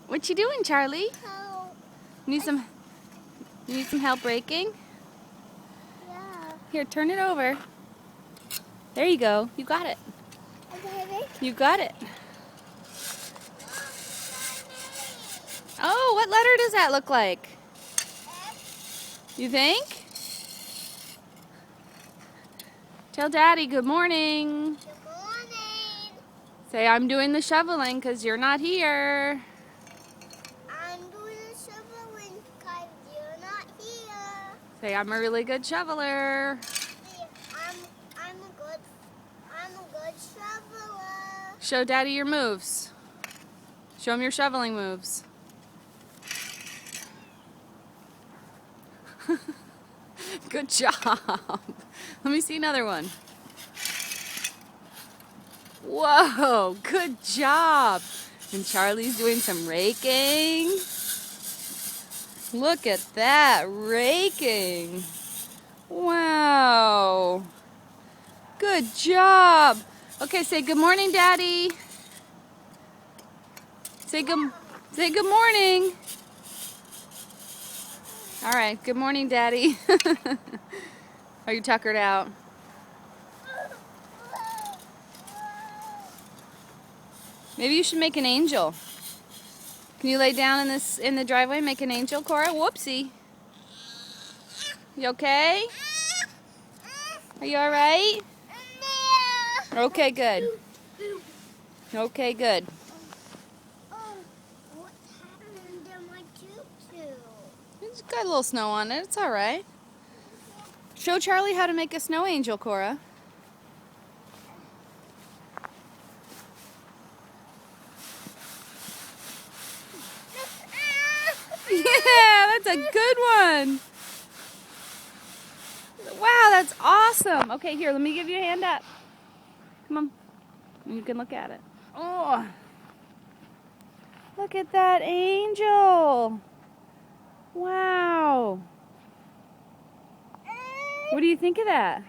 What you doing, Charlie? Help. You need some help raking? Yeah. Here, turn it over. There you go. You got it. Okay. You got it. Oh, what letter does that look like? You think? Tell Daddy good morning. Good morning. Say I'm doing the shoveling because you're not here. I'm doing the shoveling because you're not here. Say I'm a really good shoveler. See, I'm a good shoveler. Show Daddy your moves. Show him your shoveling moves. Good job. Let me see another one. Whoa, good job. And Charlie's doing some raking. Look at that, raking. Wow. Good job. Okay, say good morning, Daddy. Say good morning. All right, good morning, Daddy. Are you tuckered out? Maybe you should make an angel. Can you lay down in the driveway and make an angel, Cora? Whoopsie. You okay? Are you all right? Okay, good. Okay, good. What happened to my tutu? It's got a little snow on it. It's all right. Show Charlie how to make a snow angel, Cora. Yeah, that's a good one. Wow, that's awesome. Okay, here, let me give you a hand up. Come on. You can look at it. Oh, look at that angel. Wow. What do you think of that?